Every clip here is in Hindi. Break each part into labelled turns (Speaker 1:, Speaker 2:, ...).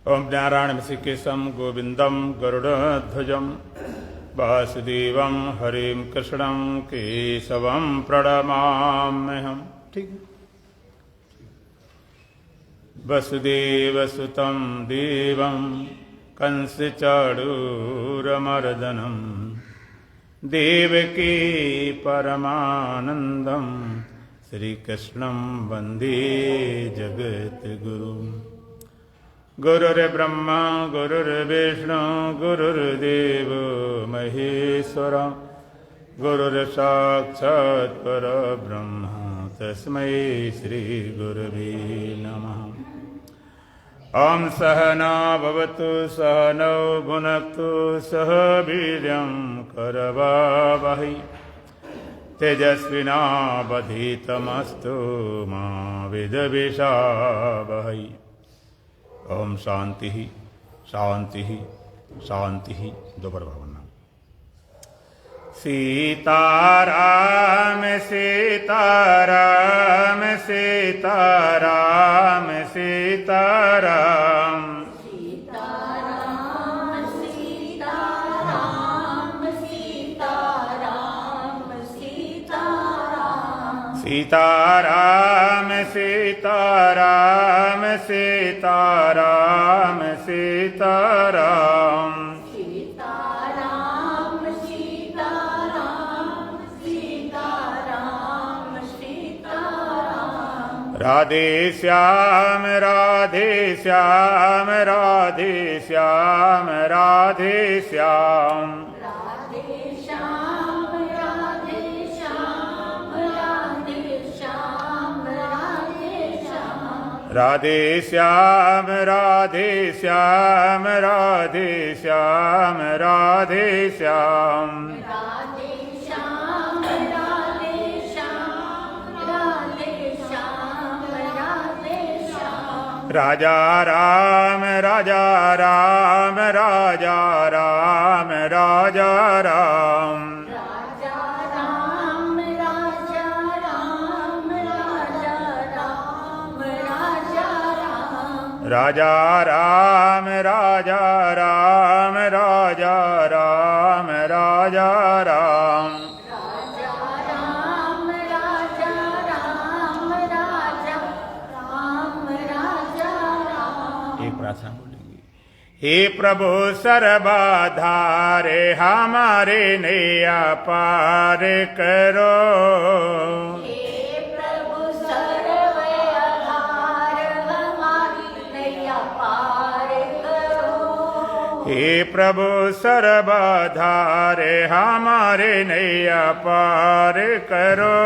Speaker 1: ओम नारायण ऋषिकेशम गोविंदम गरुड़ध्वजम वासुदेवं हरिं कृष्णं केशवं प्रणमाम्यहम्। ठीक है। वसुदेवसुतं देवं कंसचाणूरमर्दनं देवकी परमानन्दं श्रीकृष्णं वन्दे जगद्गुरुम्। गुरुर्ब्रह्मा गुरुर्विष्णु गुरुर्देवो महेश्वरा गुरुर्साक्षात् परब्रह्म तस्मै श्रीगुरवे नमः। ॐ सहना भवतु सहनौ भुनक्तु सह वीर्यं करवावहै तेजस्विनावधीतमस्तु मा विद्विषावहै। ओम शांति ही शांति ही शांति ही। दोबारा भावना। सीताराम सीताराम सीताराम सीताराम सीताराम सीताराम सीताराम सीताराम सीताराम सीताराम सीताराम सीताराम राधे श्याम राधे श्याम राधे श्याम राधे श्याम राधे श्याम राधे श्याम राधे श्याम राधे श्याम राधे श्याम राधे श्याम राधे श्याम राधे श्याम राजा राम राजा राम राजा राम राजा राम राजा राम राजा राम राजा राम राजा राम राजा राम राजा राम राजा राम राजा राम। एक प्रार्थना बोलेंगे। हे प्रभु सर्वधारे हमारे नैया पार करो। हे प्रभु सर्वधारे हमारे नैया पार करो। हे प्रभु सर्वधारे हमारी नैया पार करो।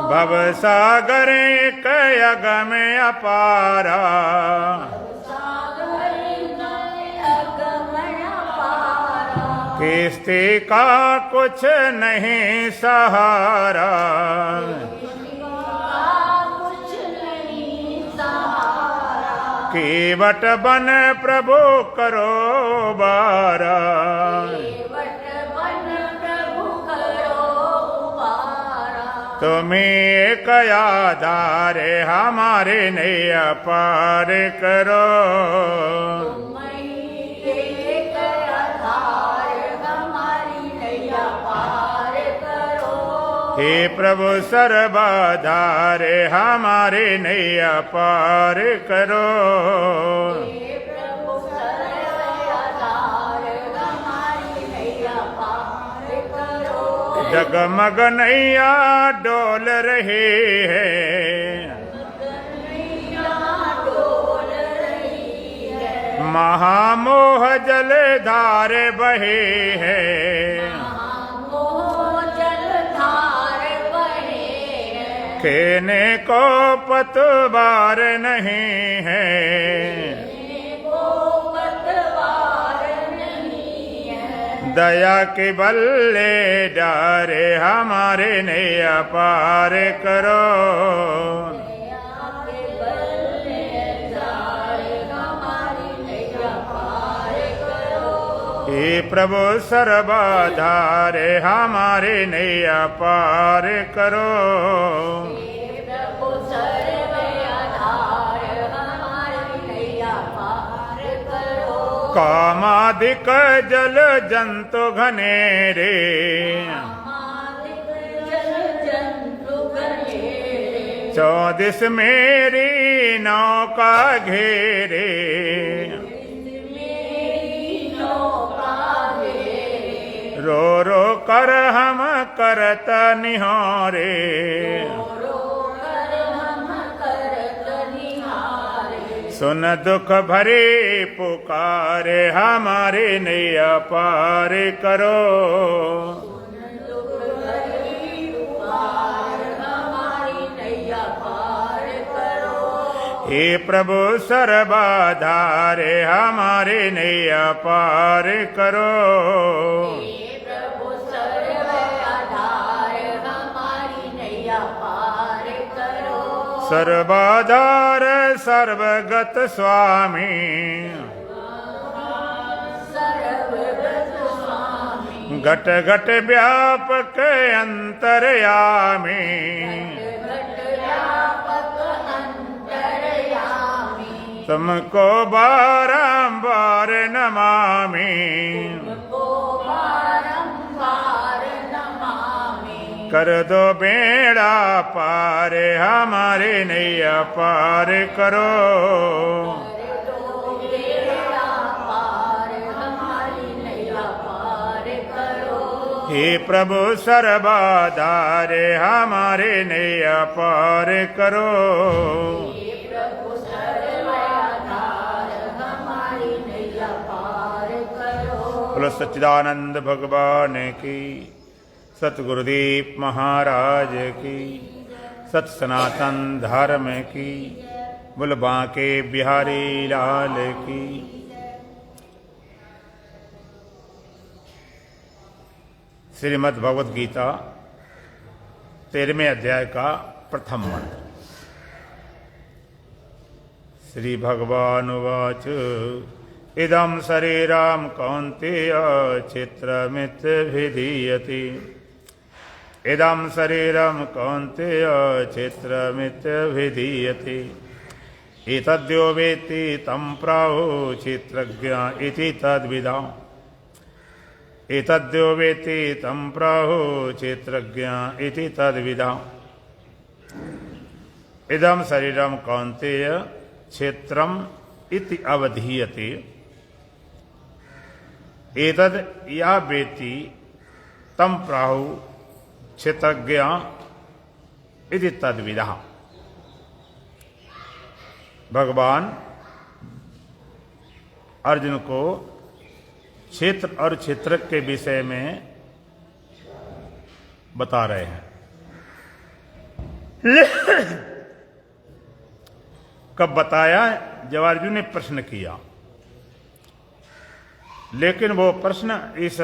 Speaker 1: भव सागर कयग में अपारा किस्ती का कुछ नहीं सहारा। केवट बन प्रभु करो बारा। तुम्हें एक आधारे हमारे नैया पार करो। हे प्रभु सर्वधारे हमारे नैया पार करो। हे प्रभु सर्वधारे हमारी नैया पार करो। जगमग नैया डोल रही है महामोह जलधार बहे है। कहने को पतवार नहीं है। दया के बल्ले डारे हमारे नैया पार करो। हे प्रभु सर्वाधारे हमारे नैया पार करो। कामादिक जल जंतु घनेरे, चौदिस मेरी नौका घेरे। रो रो कर हम करत निहारे, सुन दुख भरे पुकारे हमारे नैया पार करो। हे प्रभु सर्वाधारे हमारे नैया पार करो। सर्वाधार सर्वगत स्वामी, घट घट व्यापक अंतर्यामी। तुमको बारंबार नमामि, कर दो बेड़ा पार हमारे नैया पार करो। हे प्रभु सर्वाधारे हमारे नैया पार करो। बोलो सच्चिदानंद भगवान की, सतगुरुदेव महाराज की, सत सनातन धर्म की, बोल बांके बिहारी लाल की। श्रीमद् भगवद गीता 13वें अध्याय का प्रथम मंत्र। श्री भगवान उवाच इदं शरीरं कौन्तेय क्षेत्रमित्यभिधीयते। इदं शरीरं कौन्तेय क्षेत्रमित्यभिधीयते। एतद्यो वेत्ति तं प्राहुः क्षेत्रज्ञ इति तद्विदाम्। एतद्यो वेत्ति तं प्राहुः क्षेत्रज्ञ इति तद्विदाम्। इदं शरीरं कौन्तेय क्षेत्रम् इति अवधीयते। एतद् या वेत्ति तं प्राहुः क्षेत्रज्ञ इति तद्विदः। भगवान अर्जुन को क्षेत्र और क्षेत्रज्ञ के विषय में बता रहे हैं। कब बताया? जब अर्जुन ने प्रश्न किया। लेकिन वो प्रश्न इस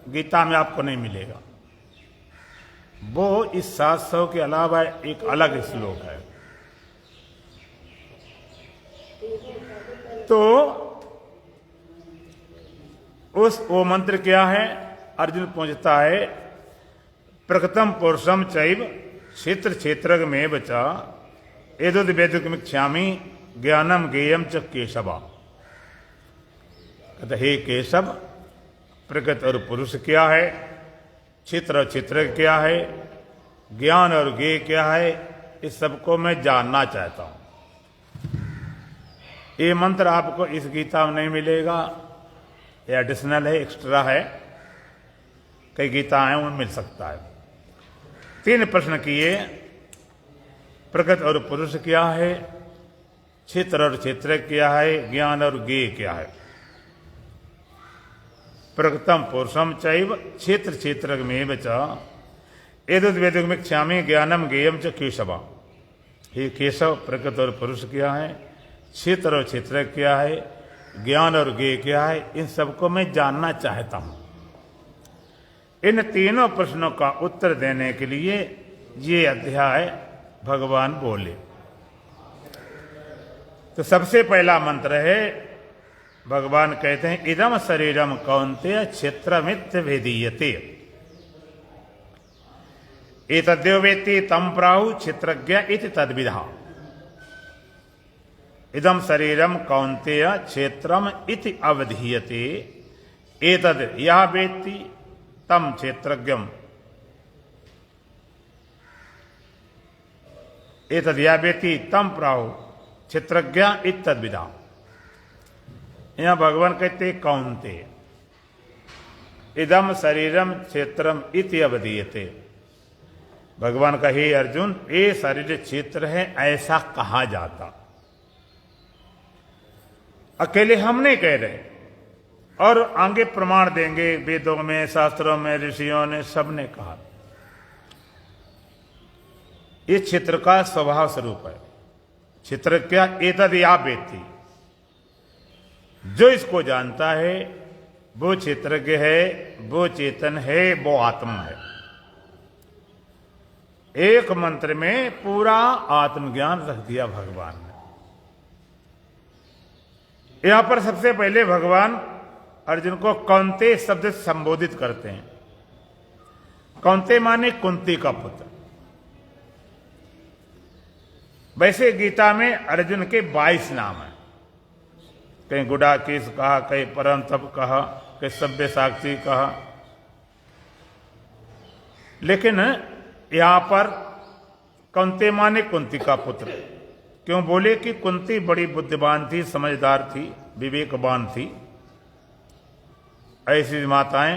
Speaker 1: गीता में आपको नहीं मिलेगा। वो इस 700 के अलावा एक अलग श्लोक है। तो वो मंत्र क्या है? अर्जुन पूछता है प्रकृतम पुरुषम चैव क्षेत्र क्षेत्रज्ञ में बचा एतद् वेदितुमिच्छामि ज्ञानम ज्ञेयम च केशव। कहते हे केशव, प्रकृति और पुरुष क्या है, क्षेत्र और क्षेत्र क्या है, ज्ञान और ज्ञेय क्या है, इस सबको मैं जानना चाहता हूं। ये मंत्र आपको इस गीता में नहीं मिलेगा। ये एडिशनल है, एक्स्ट्रा है। कई गीता हैं उनमें मिल सकता है। 3 प्रश्न किए। प्रकृति और पुरुष क्या है, क्षेत्र और क्षेत्र क्या है, ज्ञान और ज्ञेय क्या है। प्रकृतम पुरुषम चैव क्षेत्र क्षेत्रज्ञ में च एतद् वेदितुमिच्छामि ज्ञानम ज्ञेयम च केशव। हे केशव, प्रकृति और पुरुष क्या है, क्षेत्र और क्षेत्र क्या है, ज्ञान और ज्ञेय क्या है, इन सबको मैं जानना चाहता हूं। इन तीनों प्रश्नों का उत्तर देने के लिए ये अध्याय भगवान बोले। तो सबसे पहला मंत्र है भगवान कहते हैं इदम शरीरम कौन्तेय क्षेत्रमित्य भेदीयते। एतद्यो वेत्ति तम प्राहु क्षेत्रज्ञ इति तद्विधा। इदम शरीरम कौन्तेय क्षेत्रम इति अवधीयते। एतद् यः वेत्ति तम क्षेत्रज्ञम। एतद् यः वेत्ति तम प्राहु क्षेत्रज्ञ इति तद्विधा। यहाँ भगवान कहते कौन्तेय इदम शरीरम क्षेत्रम इति अवधीयते। भगवान का हे अर्जुन, ये शरीर क्षेत्र है ऐसा कहा जाता। अकेले हम नहीं कह रहे, और आगे प्रमाण देंगे वेदों में, शास्त्रों में, ऋषियों ने, सबने कहा। इस क्षेत्र का स्वभाव स्वरूप है। क्षेत्र क्या? एतद् या वेत्ति, जो इसको जानता है वो क्षेत्रज्ञ है, वो चेतन है, वो आत्मा है। एक मंत्र में पूरा आत्मज्ञान रख दिया भगवान ने। यहां पर सबसे पहले भगवान अर्जुन को कौन्तेय शब्द से संबोधित करते हैं। कौन्तेय माने कुंती का पुत्र। वैसे गीता में अर्जुन के 22 नाम हैं। कहीं गुडाकेश कहा, कहीं परम तप कहा, कहीं सभ्य साक्षी कहा, लेकिन यहां पर कौन्तेय माने कुंती का पुत्र। क्यों बोले? कि कुंती बड़ी बुद्धिमान थी, समझदार थी, विवेकवान थी। ऐसी माताएं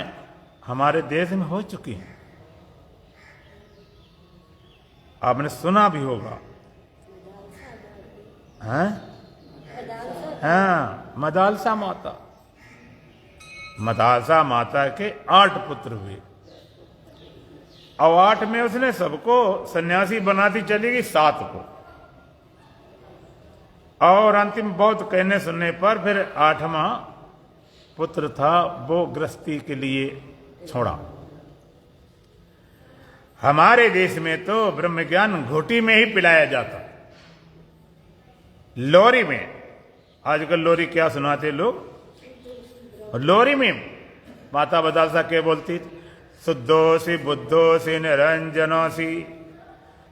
Speaker 1: हमारे देश में हो चुकी हैं। आपने सुना भी होगा, हैं? हाँ, मदालसा माता। मदालसा माता के 8 पुत्र हुए, और 8 में उसने सबको सन्यासी बनाती चली गई, 7 को। और अंतिम बहुत कहने सुनने पर फिर 8वां पुत्र था, वो गृहस्थी के लिए छोड़ा। हमारे देश में तो ब्रह्म ज्ञान घोटी में ही पिलाया जाता, लोरी में। आजकल लोरी क्या सुनाते लोग? लोरी में माता बदालसा क्या बोलती थी? शुद्धोसी बुद्धोसी निरंजनोसी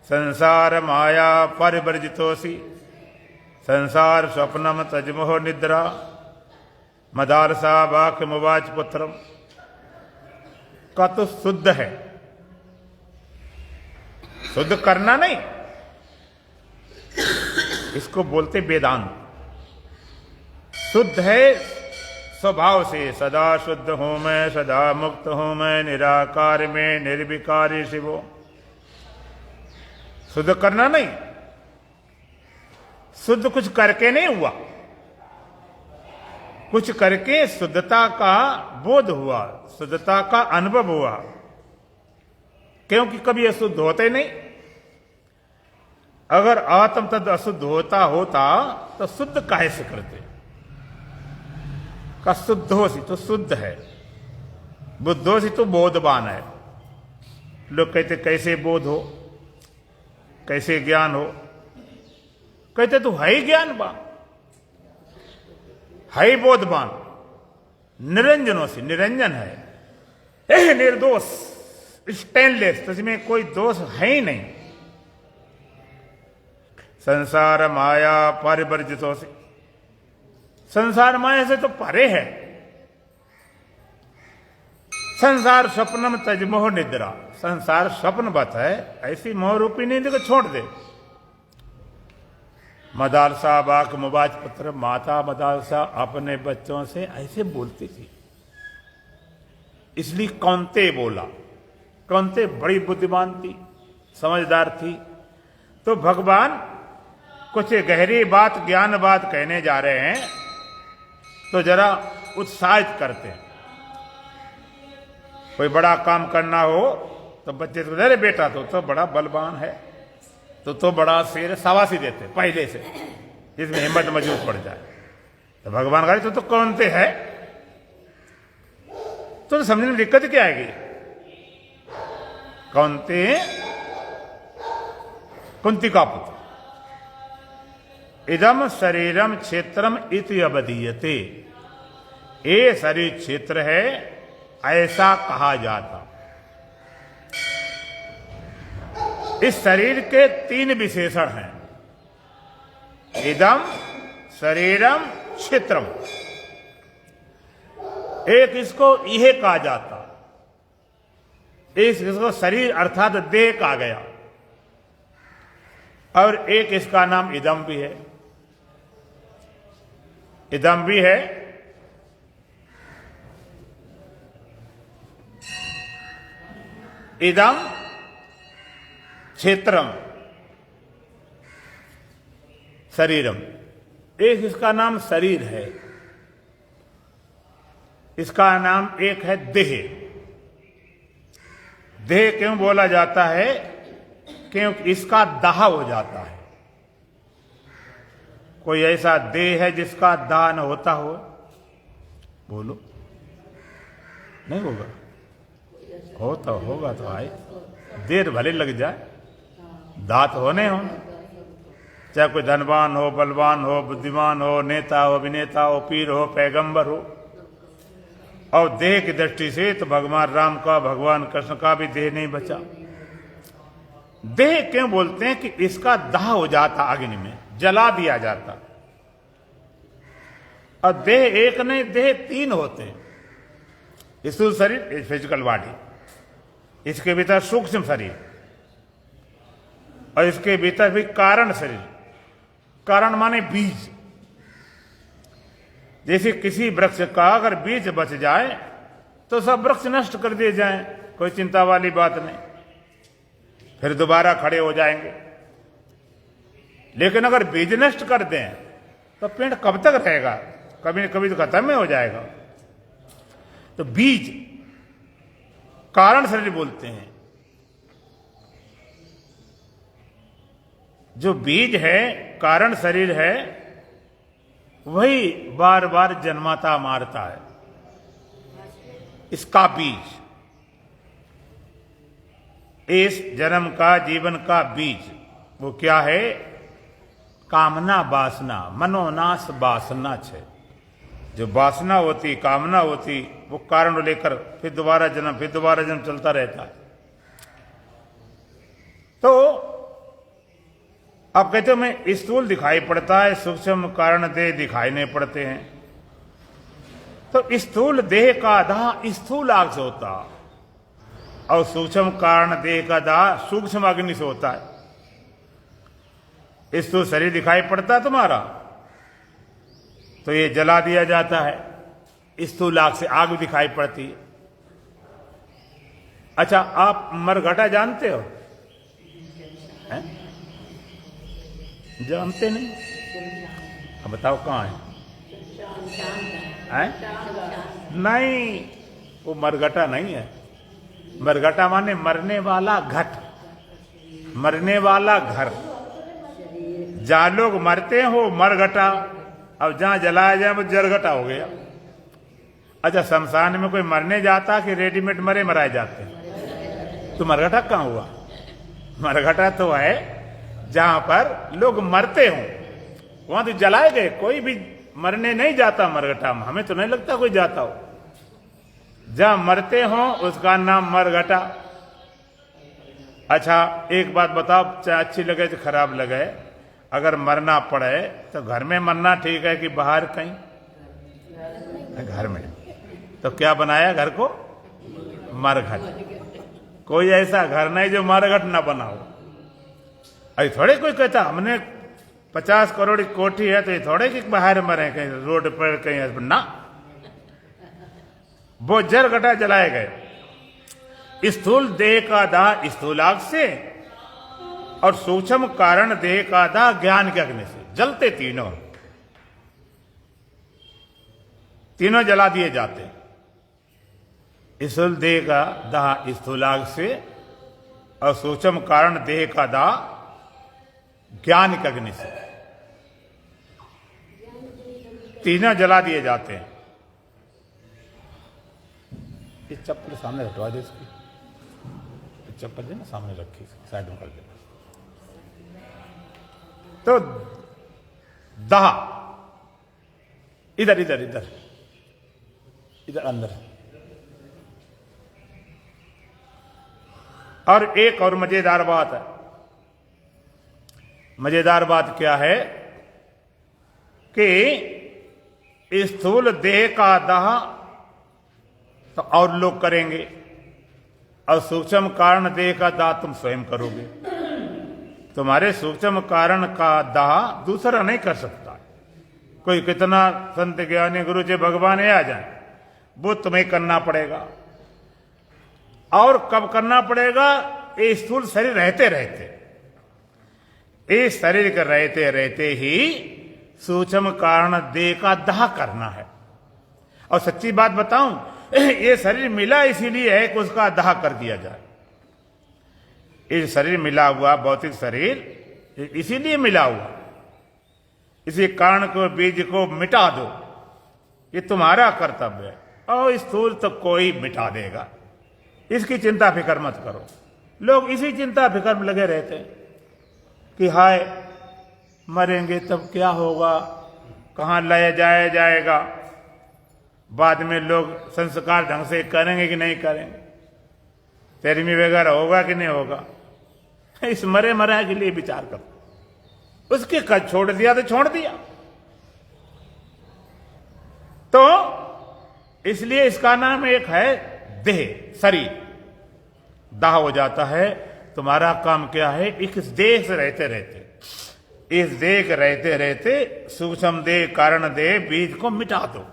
Speaker 1: संसार माया परिवर्जितोसी संसार स्वप्नम तजमोह निद्रा मदालसा वाक्य मुवाच पुत्रम। का तो शुद्ध है, शुद्ध करना नहीं, इसको बोलते वेदांत। शुद्ध है स्वभाव से, सदा शुद्ध हूं मैं, सदा मुक्त हूं मैं, निराकार में, निर्विकारी शिवो। शुद्ध करना नहीं, शुद्ध कुछ करके नहीं हुआ, कुछ करके शुद्धता का बोध हुआ, शुद्धता का अनुभव हुआ। क्योंकि कभी अशुद्ध होते नहीं। अगर आत्म तद अशुद्ध होता तो शुद्ध काहे से करते? का शुद्धोसी तो शुद्ध है, बुद्धोसी तो बोधवान है। लोग कहते कैसे बोध हो, कैसे ज्ञान हो? कहते तू है ही ज्ञानवान, है ही बोधवान। निरंजनोसी, निरंजन है, निर्दोष, स्टेनलेस, तुझमें कोई दोष है ही नहीं। संसार माया परिवर्जितोसी, संसार माया से तो परे है। संसार स्वप्नम तजमोह निद्रा, संसार स्वप्नवत है, ऐसी मोह रूपी नींद को छोड़ दे। मदालसा वाक मुवाच पुत्र, माता मदालसा अपने बच्चों से ऐसे बोलती थी, इसलिए कौन्तेय बोला। कौन्तेय बड़ी बुद्धिमान थी, समझदार थी। तो भगवान कुछ गहरी बात, ज्ञान बात कहने जा रहे हैं, तो जरा उत्साहित करते हैं। कोई बड़ा काम करना हो तो बच्चे को, अरे बेटा तो बड़ा बलवान है, तो बड़ा शेर, शाबाशी देते पहले से, जिसमें हिम्मत मजबूत पड़ जाए। तो भगवान कहा तो कौन्तेय है, तो समझने में दिक्कत क्या आएगी? कौन्तेय कुंती का पुत्र। इदम शरीरम क्षेत्रम इति अवधीयते। ये शरीर क्षेत्र है, ऐसा कहा जाता। इस शरीर के 3 विशेषण हैं, इदम शरीरम क्षेत्रम। एक इसको यह कहा जाता, इसको शरीर अर्थात देह कहा गया, और एक इसका नाम इदम भी है। इदम भी है, इदम क्षेत्रम शरीरम। एक इसका नाम शरीर है, इसका नाम एक है देह। देह क्यों बोला जाता है? क्योंकि इसका दाह हो जाता है। कोई ऐसा देह है जिसका दाह न होता हो? बोलो, नहीं होगा? हो तो होगा तो आए, देर भले लग जाए, दांत होने हो। चाहे कोई धनवान हो, बलवान हो, बुद्धिमान हो, नेता हो, अभिनेता हो, पीर हो, पैगंबर हो। और देह की दृष्टि से तो भगवान राम का, भगवान कृष्ण का भी देह नहीं बचा। देह क्यों बोलते हैं? कि इसका दाह हो जाता, अग्नि में जला दिया जाता। और देह एक नहीं, देह 3 होते हैं। स्थूल शरीर, फिजिकल बॉडी, इसके भीतर सूक्ष्म शरीर, और इसके भीतर भी कारण शरीर। कारण माने बीज। जैसे किसी वृक्ष का अगर बीज बच जाए तो सब वृक्ष नष्ट कर दिए जाएं, कोई चिंता वाली बात नहीं, फिर दोबारा खड़े हो जाएंगे। लेकिन अगर बीज नष्ट कर दें तो पेड़ कब तक रहेगा? कभी न कभी तो खत्म में हो जाएगा। तो बीज कारण शरीर बोलते हैं। जो बीज है, कारण शरीर है, वही बार बार जन्माता मारता है। इसका बीज, इस जन्म का, जीवन का बीज वो क्या है? कामना वासना, मनोनाश वासना छे। जो वासना होती, कामना होती, वो कारण लेकर फिर दोबारा जन्म चलता रहता है। तो अब कहते हो मैं स्थूल दिखाई पड़ता है, सूक्ष्म कारण देह दिखाई नहीं पड़ते हैं। तो स्थूल देह का दाह स्थूल आग से होता, और सूक्ष्म कारण देह का दाह सूक्ष्म अग्नि से होता है। स्थूल शरीर दिखाई पड़ता है तुम्हारा, तो ये जला दिया जाता है। स्थूल आग से आग भी दिखाई पड़ती है। अच्छा, आप मरघटा जानते हो? हैं? जानते नहीं? अब बताओ कहाँ है? नहीं, वो मरघटा नहीं है। मरघटा माने मरने वाला घट, मरने वाला घर। जहां लोग मरते हो मरघटा, अब जहां जलाया जाए वो जरघटा हो गया। अच्छा, शमशान में कोई मरने जाता कि रेडीमेड मरे मराए जाते? तो मरघटा कहाँ हुआ? मरघटा तो है जहां पर लोग मरते हों, वहां तो जलाए गए। कोई भी मरने नहीं जाता मरघटा में, हमें तो नहीं लगता कोई जाता हो। जहां मरते हों उसका नाम मरघटा। अच्छा, एक बात बताओ, चाहे अच्छी लगे चाहे खराब लगे, अगर मरना पड़े तो घर में मरना ठीक है कि बाहर कहीं? घर में। तो क्या बनाया घर को? मरघट। कोई ऐसा घर नहीं जो मरघट ना बनाओ। अरे थोड़े कोई कहता हमने 50 करोड़ की कोठी है, तो ये थोड़े कि बाहर मरे कहीं रोड पर कहीं ना। वो जरघटा जलाए गए। स्थूल देह का दाह स्थूल आग से, और सूक्ष्म कारण देह का दाह ज्ञान के अग्नि से। जलते तीनों जला दिए जाते। स्थूल देह का दाह स्थूल आग से, और सूक्ष्म कारण देह का दाह ज्ञान के अग्नि से। तीनों जला दिए जाते हैं। इस चप्पल सामने हटवा दे, इसकी चप्पल जो ना सामने रखी, साइड में कर दे। तो दाह इधर इधर इधर इधर अंदर। और एक और मजेदार बात है। मजेदार बात क्या है कि स्थूल देह का दाह तो और लोग करेंगे, और सूक्ष्म कारण देह का दाह तुम स्वयं करोगे। तुम्हारे सूक्ष्म कारण का दाह दूसरा नहीं कर सकता। कोई कितना संत ज्ञानी गुरु जी भगवान आ जाए, वो तुम्हें करना पड़ेगा। और कब करना पड़ेगा? ये स्थूल शरीर रहते रहते, इस शरीर के रहते रहते ही सूक्ष्म कारण देह का दाह करना है। और सच्ची बात बताऊं, ये शरीर मिला इसीलिए है कि उसका दाह कर दिया जाए। ये शरीर मिला हुआ भौतिक शरीर इसीलिए मिला हुआ, इसी कारण को बीज को मिटा दो, ये तुम्हारा कर्तव्य है। और स्थूल तो कोई मिटा देगा, इसकी चिंता फिक्र मत करो। लोग इसी चिंता फिक्र में लगे रहते हैं कि हाय मरेंगे तब क्या होगा, कहाँ लाया जाएगा, बाद में लोग संस्कार ढंग से करेंगे कि नहीं करेंगे, तेरहवीं वगैरह होगा कि नहीं होगा। इस मरे मरा के लिए विचार करो। उसके कद छोड़ दिया तो छोड़ दिया। तो इसलिए इसका नाम एक है देह, शरीर। दाह हो जाता है। तुम्हारा काम क्या है? इस देह से रहते रहते, इस देह के रहते रहते सूक्ष्म देह कारण देह बीज को मिटा दो।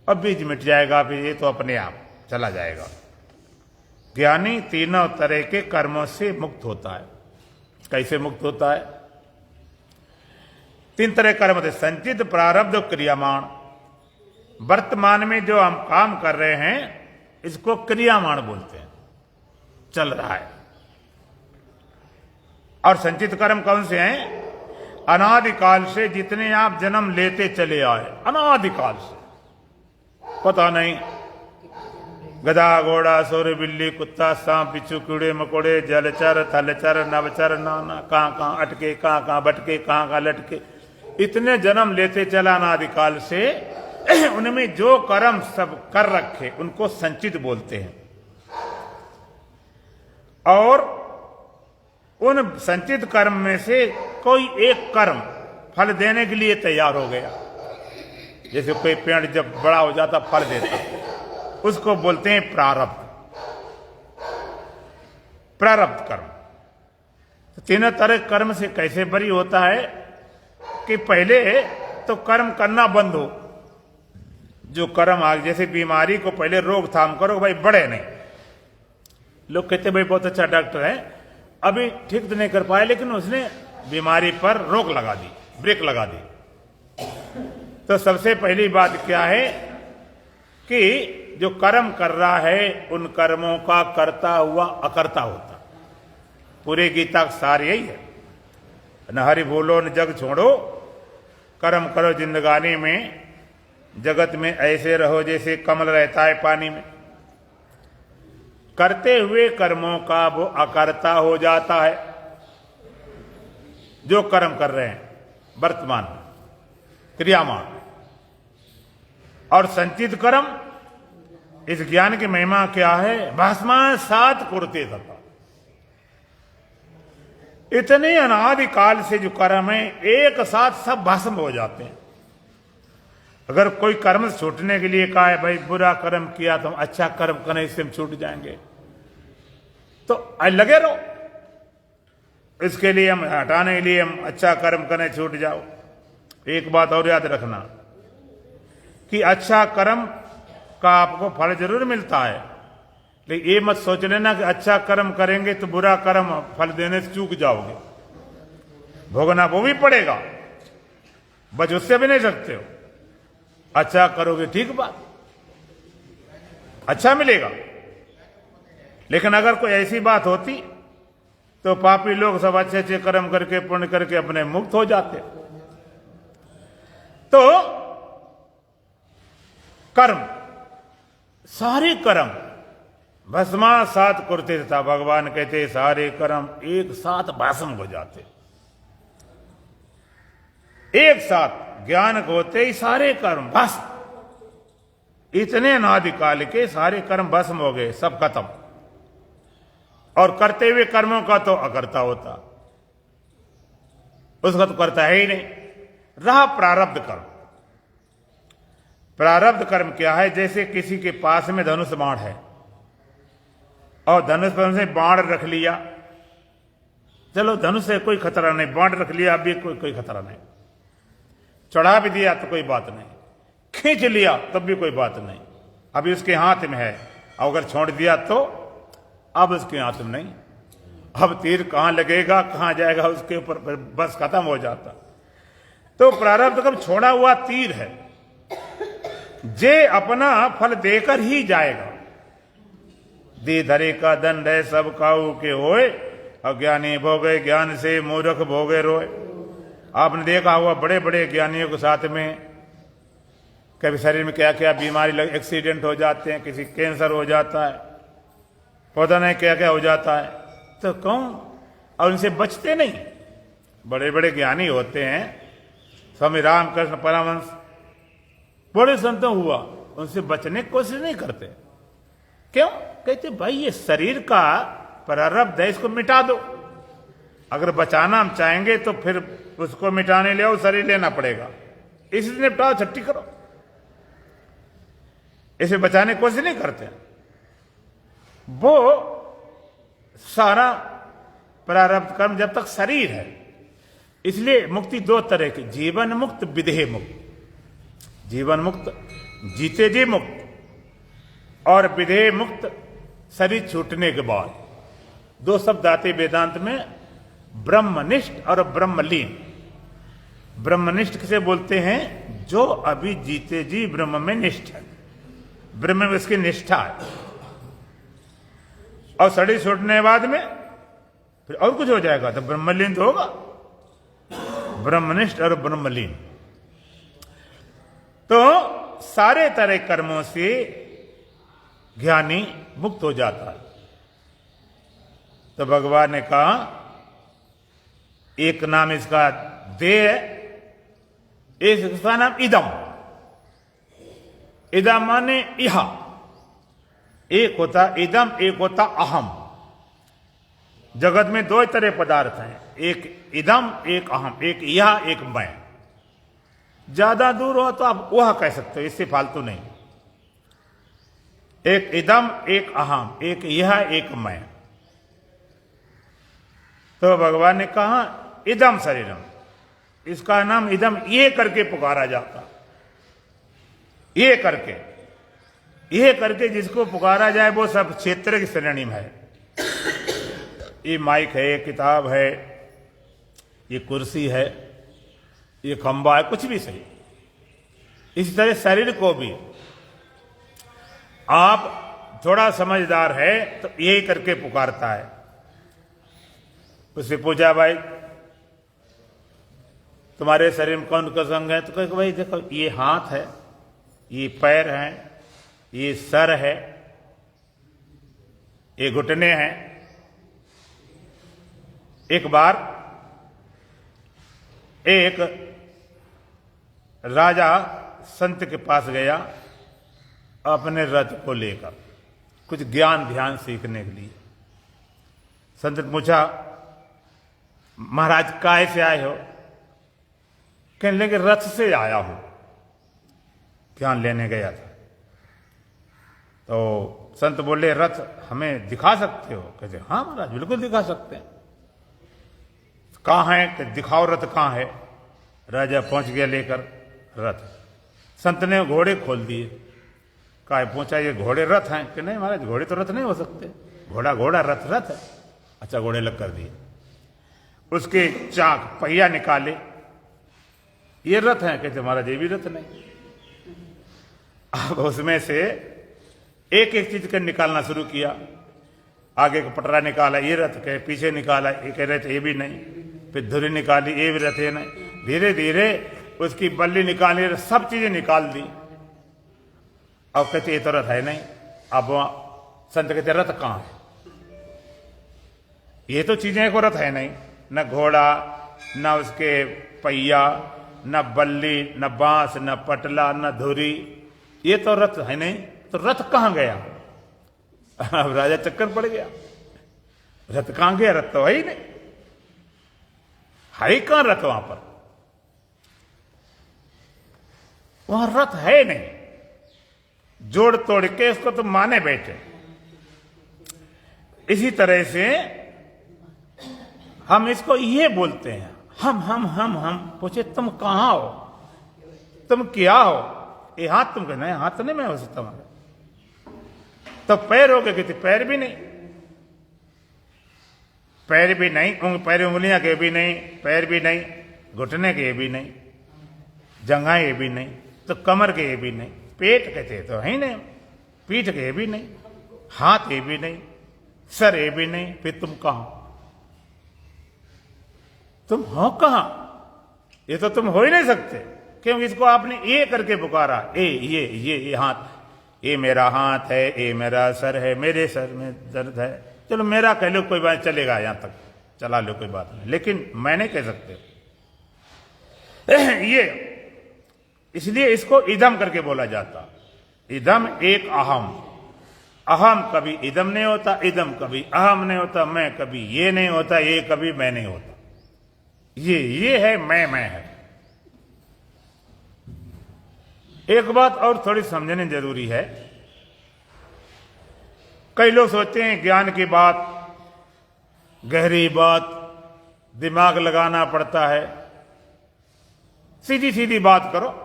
Speaker 1: अब बीज मिट जाएगा, फिर ये तो अपने आप चला जाएगा। ज्ञानी तीनों तरह के कर्मों से मुक्त होता है। कैसे मुक्त होता है? तीन तरह कर्म थे, संचित, प्रारब्ध, क्रियामाण। वर्तमान में जो हम काम कर रहे हैं इसको क्रियामाण बोलते हैं, चल रहा है। और संचित कर्म कौन से हैं? अनादिकाल से जितने आप जन्म लेते चले आए, अनादिकाल से, पता नहीं गधा घोड़ा सूर बिल्ली कुत्ता सांप बिच्छू कीड़े मकोड़े जलचर थलचर नवचर नाना, कहाँ अटके, कहाँ भटके, कहाँ लटके, इतने जन्म लेते चला अनादिकाल से। उनमें जो कर्म सब कर रखे उनको संचित बोलते हैं। और उन संचित कर्म में से कोई एक कर्म फल देने के लिए तैयार हो गया। जैसे कोई पेड़ जब बड़ा हो जाता फल देता, उसको बोलते हैं प्रारब्ध। प्रारब्ध कर्म। तो तीनों तरह कर्म से कैसे बरी होता है कि पहले तो कर्म करना बंद हो। जो कर्म आ, जैसे बीमारी को पहले रोकथाम करो, भाई बढ़े नहीं। लोग कहते भाई बहुत अच्छा डॉक्टर है, अभी ठीक तो नहीं कर पाए, लेकिन उसने बीमारी पर रोक लगा दी, ब्रेक लगा दी। तो सबसे पहली बात क्या है कि जो कर्म कर रहा है उन कर्मों का करता हुआ अकर्ता होता। पूरे गीता का सार यही है, न हरि बोलो न जग छोड़ो, कर्म करो जिंदगानी में, जगत में ऐसे रहो जैसे कमल रहता है पानी में। करते हुए कर्मों का वो अकर्ता हो जाता है। जो कर्म कर रहे हैं वर्तमान में, क्रियामान। और संचित कर्म, इस ज्ञान की महिमा क्या है? भस्मा सात कुरते तथा, इतने अनादिकाल से जो कर्म है एक साथ सब भस्म हो जाते हैं। अगर कोई कर्म छूटने के लिए कहा है भाई बुरा कर्म किया तो हम अच्छा कर्म करें, इससे हम छूट जाएंगे, तो लगे रहो। इसके लिए हम हटाने के लिए हम अच्छा कर्म करें, छूट जाओ। एक बात और याद रखना कि अच्छा कर्म का आपको फल जरूर मिलता है, लेकिन ये मत सोच लेना कि अच्छा कर्म करेंगे तो बुरा कर्म फल देने से चूक जाओगे। भोगना वो भी पड़ेगा, बच उससे भी नहीं सकते हो। अच्छा करोगे ठीक बात, अच्छा मिलेगा। लेकिन अगर कोई ऐसी बात होती तो पापी लोग सब अच्छे अच्छे कर्म करके पुण्य करके अपने मुक्त हो जाते। तो कर्म, सारे कर्म भस्मा सात कुरते था। भगवान कहते सारे कर्म एक साथ भस्म हो जाते। एक साथ ज्ञान को होते ही सारे कर्म भस्म। इतने अनादिकाल के सारे कर्म भस्म हो गए, सब खत्म। और करते हुए कर्मों का तो अकर्ता होता, उसका तो करता है ही नहीं। रहा प्रारब्ध कर्म। प्रारब्ध कर्म क्या है? जैसे किसी के पास में धनुष बाण है और धनुष पर से बाण रख लिया, चलो धनुष से कोई खतरा नहीं, बाण रख लिया अभी कोई खतरा नहीं, चढ़ा भी दिया तो कोई बात नहीं, खींच लिया तब भी कोई बात नहीं, अभी उसके हाथ में है। अगर छोड़ दिया तो अब उसके हाथ में नहीं, अब तीर कहां लगेगा कहां जाएगा उसके ऊपर, बस खत्म हो जाता। तो प्रारब्ध कर्म छोड़ा हुआ तीर है, जे अपना फल देकर ही जाएगा। दे धरे का दंड है सब काऊ के होए, अज्ञानी भोगे ज्ञान से मूर्ख भोगे रोए। आपने देखा हुआ बड़े बड़े ज्ञानियों के साथ में कभी शरीर में क्या क्या बीमारी एक्सीडेंट हो जाते हैं, किसी कैंसर हो जाता है, पता नहीं क्या क्या हो जाता है, तो कौन? और उनसे बचते नहीं। बड़े बड़े ज्ञानी होते हैं, स्वामी रामकृष्ण परमहंस बड़े संतों हुआ, उनसे बचने की कोशिश नहीं करते। क्यों? कहते भाई ये शरीर का प्रारब्ध है, इसको मिटा दो। अगर बचाना हम चाहेंगे तो फिर उसको मिटाने ले आओ, शरीर लेना पड़ेगा, इसलिए निपटाओ, छट्टी करो। इसे बचाने की कोशिश नहीं करते। वो सारा प्रारब्ध कर्म जब तक शरीर है, इसलिए मुक्ति दो तरह की, जीवन मुक्त विदेह मुक्त। जीवन मुक्त जीते जी मुक्त, और विदेह मुक्त शरीर छूटने के बाद। दो शब्द आते वेदांत में, ब्रह्मनिष्ठ और ब्रह्मलीन। ब्रह्मनिष्ठ किसे बोलते हैं? जो अभी जीते जी ब्रह्म में निष्ठ है, ब्रह्म में उसकी निष्ठा है। और शरीर छूटने के बाद में फिर और कुछ हो जाएगा तो ब्रह्मलीन तो होगा। ब्रह्मनिष्ठ और ब्रह्मलीन। तो सारे तरह कर्मों से ज्ञानी मुक्त हो जाता है। तो भगवान ने कहा एक नाम इसका देह है, इसका नाम इदम। इदम माने यह, एक होता इदम, एक होता अहम। जगत में दो तरह पदार्थ हैं, एक इदम एक अहम, एक यह एक मैं। ज्यादा दूर हो तो आप वह कह सकते हो, इससे फालतू नहीं। एक इदम एक अहम, एक यह एक मैं। तो भगवान ने कहा इदम शरीरम, इसका नाम इदम ये करके पुकारा जाता। ये करके जिसको पुकारा जाए वो सब क्षेत्र की श्रेणी में है। ये माइक है, ये किताब है, ये कुर्सी है, ये खंबा है, कुछ भी सही। इसी तरह शरीर को भी आप थोड़ा समझदार है तो यही करके पुकारता है। उससे पूछा भाई तुम्हारे शरीर में कौन सा अंग है? तो कहे भाई देखो ये हाथ है, ये पैर है, ये सर है, ये घुटने हैं। एक बार एक राजा संत के पास गया अपने रथ को लेकर कुछ ज्ञान ध्यान सीखने के लिए। संत ने पूछा महाराज काय से आए हो? कहने लगे रथ से आया हूं, ज्ञान लेने गया था। तो संत बोले रथ हमें दिखा सकते हो? कहते हाँ महाराज बिल्कुल दिखा सकते हैं। कहाँ है? कि दिखाओ रथ कहाँ है। राजा पहुंच गया लेकर रथ। संत ने घोड़े खोल दिए। कहा पूछा ये घोड़े रथ हैं? कि नहीं महाराज घोड़े तो रथ नहीं हो सकते, घोड़ा घोड़ा रथ रथ है। अच्छा घोड़े लग कर दिए। उसके चाक पहिया निकाले, ये रथ हैं? कहते महाराज ये भी रथ नहीं। अब उसमें से एक एक चीज कर निकालना शुरू किया। आगे का पटरा निकाला, ये रथ कहे, पीछे निकाला, ये कह रहे थे ये भी नहीं, फिर धुरी निकाली, ये भी रथ है नहीं। धीरे धीरे उसकी बल्ली निकाली, सब चीजें निकाल दी। अब कहते ये तो रथ है नहीं। अब संत कहते रथ कहां है? ये तो चीजें को रथ है नहीं, न घोड़ा, न उसके पहिया, न बल्ली, न बांस, न पटला, न धुरी, ये तो रथ है नहीं, तो रथ कहां गया? अब राजा चक्कर पड़ गया, रथ कहां गया? रथ तो है ही नहीं, है कहां रथ? वहां पर, वहां रथ है नहीं। जोड़ तोड़ के इसको तो माने बैठे। इसी तरह से हम इसको ये बोलते हैं, हम पूछे तुम कहां हो, तुम क्या हो? ये हाथ तुम कहना है, हाथ नहीं मैं हो सकता हमारा। तो पैर हो गए, कहते पैर भी नहीं, पैर भी नहीं, पैर उंगलियां के भी नहीं, पैर भी नहीं, घुटने के भी नहीं, जंघाएं भी नहीं, तो कमर के भी नहीं, पेट कहते तो है ही नहीं, पीठ के भी नहीं, हाथ ये भी नहीं, सर ये भी नहीं, फिर तुम कहां? तुम हो कहां? ये तो तुम हो ही नहीं सकते, क्योंकि इसको आपने ये करके पुकारा, ये हाथ, ये मेरा हाथ है, ये मेरा सर है, मेरे सर में दर्द है, चलो मेरा कह लो, कोई बात चलेगा, यहां तक चला लो, कोई बात नहीं, लेकिन मैं नहीं कह सकते। ये इसलिए इसको इदम करके बोला जाता। इदम एक अहम, अहम कभी इदम नहीं होता, इदम कभी अहम नहीं होता, मैं कभी ये नहीं होता, ये कभी मैं नहीं होता। ये है मैं है। एक बात और थोड़ी समझनी जरूरी है। कई लोग सोचते हैं ज्ञान की बात, गहरी बात, दिमाग लगाना पड़ता है। सीधी सीधी बात करो,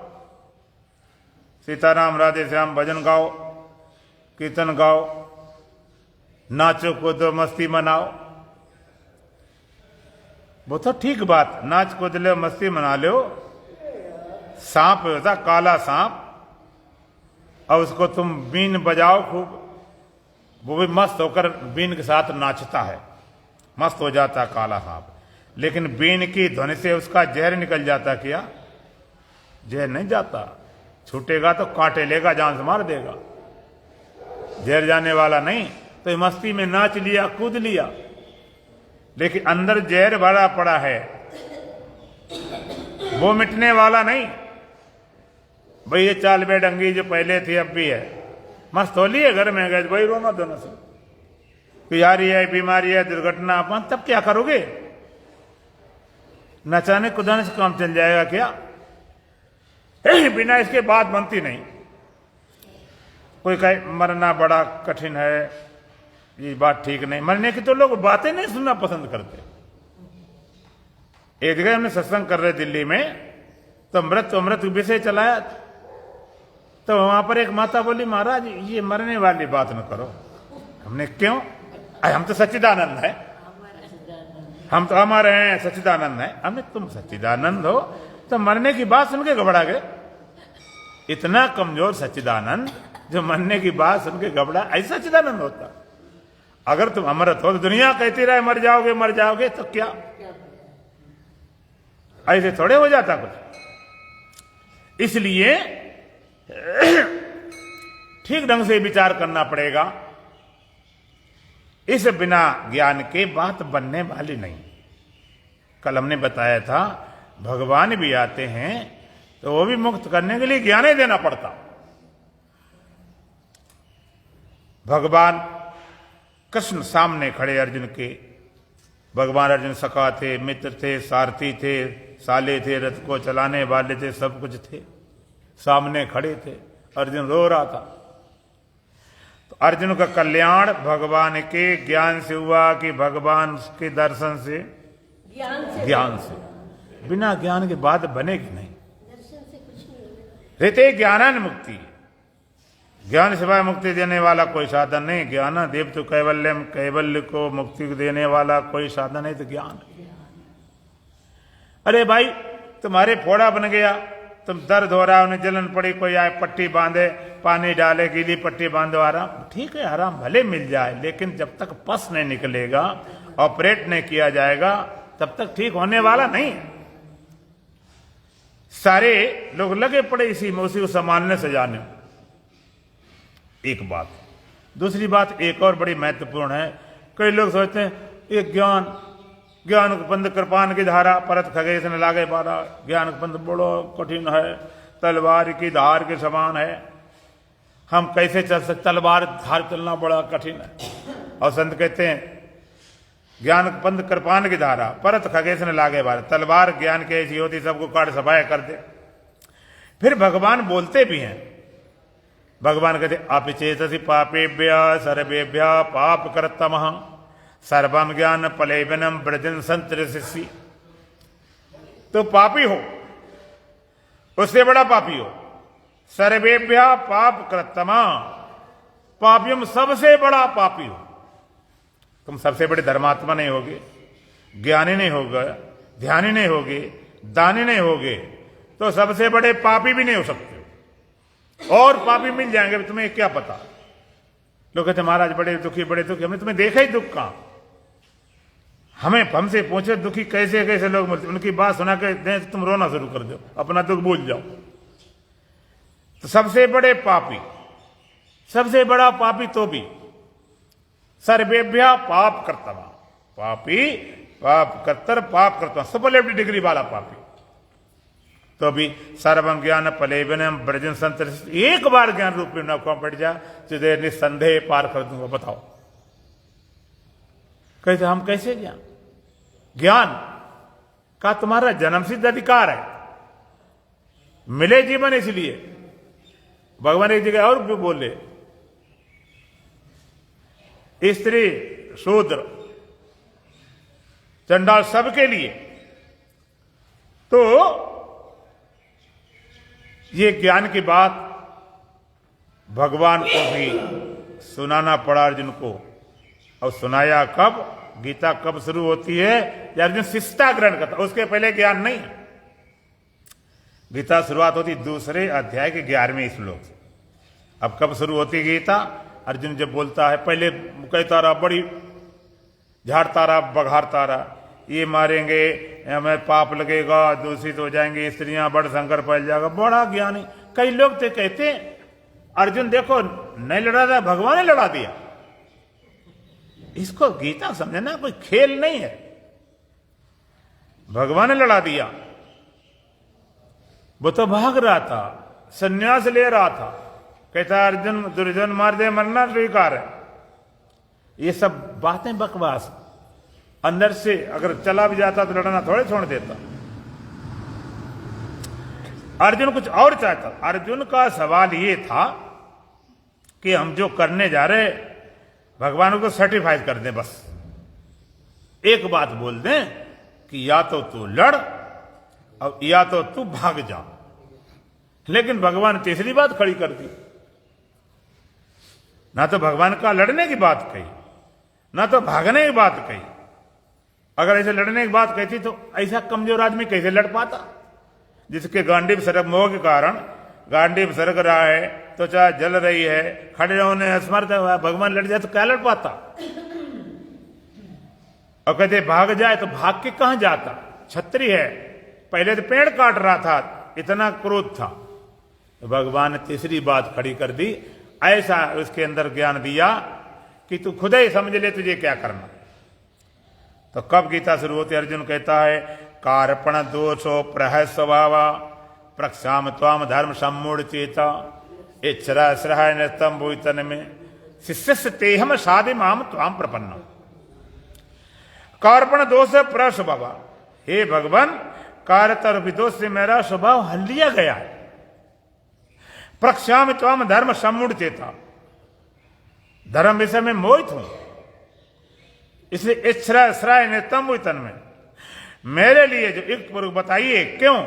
Speaker 1: सीताराम राधे श्याम भजन गाओ, कीर्तन गाओ, नाचो कूदो मस्ती मनाओ, वो तो ठीक बात, नाच कूद लो मस्ती मना लो। सांप होता काला सांप, और उसको तुम बीन बजाओ खूब, वो भी मस्त होकर बीन के साथ नाचता है, मस्त हो जाता काला सांप। लेकिन बीन की ध्वनि से उसका जहर निकल जाता, क्या जहर नहीं जाता? छूटेगा तो कांटे लेगा, जान से मार देगा, जहर जाने वाला नहीं। तो मस्ती में नाच लिया, कूद लिया, लेकिन अंदर जहर भरा पड़ा है, वो मिटने वाला नहीं। भाई ये चाल बेढंगी जो पहले थी अब भी है, मस्त हो लिए, घर में गए वही रोना धोना से, बिहारी है, बीमारी है, दुर्घटना, अपन तब क्या करोगे? नचाने कुदाने से काम चल जाएगा क्या? बिना इसके बात बनती नहीं। कोई कहे मरना बड़ा कठिन है, ये बात ठीक नहीं। मरने की तो लोग बातें नहीं सुनना पसंद करते। एक जगह हमने सत्संग कर रहे दिल्ली में, तो अमृत विषय चलाया, तो वहां पर एक माता बोली, महाराज ये मरने वाली बात न करो। हमने क्यों? हम तो सच्चिदानंद है, हम तो हमारे हैं, सच्चिदानंद है। हमने तुम सच्चिदानंद हो तो मरने की बात सुन के घबरा गए? इतना कमजोर सच्चिदानंद जो मरने की बात सुन के घबरा, ऐसा सच्चिदानंद होता? अगर तुम अमृत हो तो दुनिया कहती रहे मर जाओगे, तो क्या ऐसे थोड़े हो जाता कुछ? इसलिए ठीक ढंग से विचार करना पड़ेगा। इस बिना ज्ञान के बात बनने वाली नहीं। कल हमने बताया था, भगवान भी आते हैं तो वो भी मुक्त करने के लिए ज्ञान ही देना पड़ता। भगवान कृष्ण सामने खड़े अर्जुन के, भगवान अर्जुन सखा थे, मित्र थे, सारथी थे, साले थे, रथ को चलाने वाले थे, सब कुछ थे, सामने खड़े थे। अर्जुन रो रहा था। तो अर्जुन का कल्याण भगवान के ज्ञान से हुआ कि भगवान के दर्शन से, ज्ञान से। बिना ज्ञान के बात बनेगी नहीं। रहते ज्ञानान मुक्ति, ज्ञान सिवाय मुक्ति देने वाला कोई साधन नहीं। ज्ञान देव तो कैवल्यम, कैवल्य को मुक्ति देने वाला कोई साधन है तो ज्ञान। अरे भाई तुम्हारे फोड़ा बन गया, तुम दर्द हो रहा, उन्हें जलन पड़ी, कोई आए पट्टी बांधे, पानी डाले, गीली पट्टी बांधो, आराम, ठीक है आराम भले मिल जाए, लेकिन जब तक पस नहीं निकलेगा, ऑपरेट नहीं किया जाएगा, तब तक ठीक होने वाला नहीं। सारे लोग लगे पड़े इसी में, उसी को संभालने सजाने। एक बात। दूसरी बात एक और बड़ी महत्वपूर्ण है। कई लोग सोचते हैं ये ज्ञान पंथ कृपान की धारा, परत खगेश ने लागे पारा, ज्ञान पंथ बड़ो कठिन है, तलवार की धार के समान है। हम कैसे चल सकते, तलवार धार चलना बड़ा कठिन है। और संत कहते हैं ज्ञान पंथ कृपान की धारा परत खगेश ने लागे बार, तलवार ज्ञान की ऐसी होती सबको काट सफाया कर दे। फिर भगवान बोलते भी हैं, भगवान कहते अपिचेतसि पापेभ्य सर्वेभ्य पाप कर्तमः सर्वम ज्ञान पलेवनम ब्रजन संतरिष्यसि। तो पापी हो, उससे बड़ा पापी हो, सर्वेभ्य पाप कृतमा, पापियों सबसे बड़ा पापी हो। तुम सबसे बड़े धर्मात्मा नहीं होगे, ज्ञानी नहीं होगा, ध्यानी नहीं होगे, दानी नहीं होगे, तो सबसे बड़े पापी भी नहीं हो सकते। और पापी मिल जाएंगे, तुम्हें क्या पता। लोग कहते महाराज बड़े दुखी बड़े दुखी, हमने तुम्हें देखा ही दुख कहां। हमें हमसे पूछे दुखी कैसे कैसे लोग मिलते, उनकी बात सुना के दें तो तुम रोना शुरू कर दो, अपना दुख भूल जाओ। तो सबसे बड़े पापी, सबसे बड़ा पापी तो भी सर्वेभ्य पाप कर्तव्य, पापी पाप कर्तर पाप कर्तव्य, सुपरलेटिव डिग्री वाला पापी। तो भी सर्वम ज्ञान पलेवनम ब्रजन संतर, एक बार ज्ञान रूप में नौका पड़ जा तुझे निसंदेह पार कर दूंगा। बताओ कहते हम कैसे ज्ञान, ज्ञान का तुम्हारा जन्म सिद्ध अधिकार है, मिले जीवन इसलिए। भगवान एक जगह और भी बोले स्त्री शूद्र चंडाल सबके लिए। तो ये ज्ञान की बात भगवान को भी सुनाना पड़ा अर्जुन को। और सुनाया कब, गीता कब शुरू होती है, या अर्जुन शिष्टा ग्रहण करता, उसके पहले ज्ञान नहीं। गीता शुरुआत होती दूसरे अध्याय के 11वें श्लोक से। अब कब शुरू होती गीता, अर्जुन जब बोलता है, पहले कहता रहा, बड़ी झाड़ता रहा बघारता रहा, ये मारेंगे हमें पाप लगेगा, दूषित हो जाएंगे स्त्रियां, बड़ संकर फैल जाएगा, बड़ा ज्ञानी। कई लोग तो कहते अर्जुन देखो नहीं लड़ा था, भगवान ने लड़ा दिया। इसको गीता समझना कोई खेल नहीं है, भगवान ने लड़ा दिया। वो तो भाग रहा था, संन्यास ले रहा था, कहता अर्जुन दुर्योधन मार दे मरना स्वीकार है। ये सब बातें बकवास, अंदर से अगर चला भी जाता तो लड़ना थोड़े छोड़ देता। अर्जुन कुछ और चाहता। अर्जुन का सवाल ये था कि हम जो करने जा रहे भगवान को सर्टिफाई कर दें, बस एक बात बोल दें कि या तो तू लड़ और या तो तू भाग जा। लेकिन भगवान ने तीसरी बात खड़ी कर दी, ना तो भगवान का लड़ने की बात कही, ना तो भागने की बात कही। अगर ऐसे लड़ने की बात कहती तो ऐसा कमजोर आदमी कैसे लड़ पाता, जिसके गांडीव सरक मोह के कारण गांडीव सरक रहा है, तो चाहे जल रही है, खड़े होने असमर्थ हुआ, भगवान लड़ जाए तो क्या लड़ पाता। और कहते भाग जाए तो भाग के कहां जाता, छत्री है, पहले तो पेड़ काट रहा था, इतना क्रोध था। तो भगवान ने तीसरी बात खड़ी कर दी, ऐसा उसके अंदर ज्ञान दिया कि तू खुद ही समझ ले तुझे क्या करना। तो कब गीता शुरू होती, अर्जुन कहता है कार्पण दोषो प्रह स्वभाव प्रक्षाम त्वाम धर्म सम्मूढ़ चेता इच्छरा श्रहाय नस्तम भूतन में शिष्य तेहम साधि माम त्वाम प्रपन्न। कार्पण दोष प्रह स्वभाव, हे भगवान कार्यतर विदोष से मेरा स्वभाव हल लिया गया है। प्रक्षाम त्वाम धर्म सम्मूढ़ चेता, धर्म विषय में मोहित हूं, इसलिए इच्छरा श्राय ने तम तन में मेरे लिए जो युक्त पूर्वक बताइए क्यों।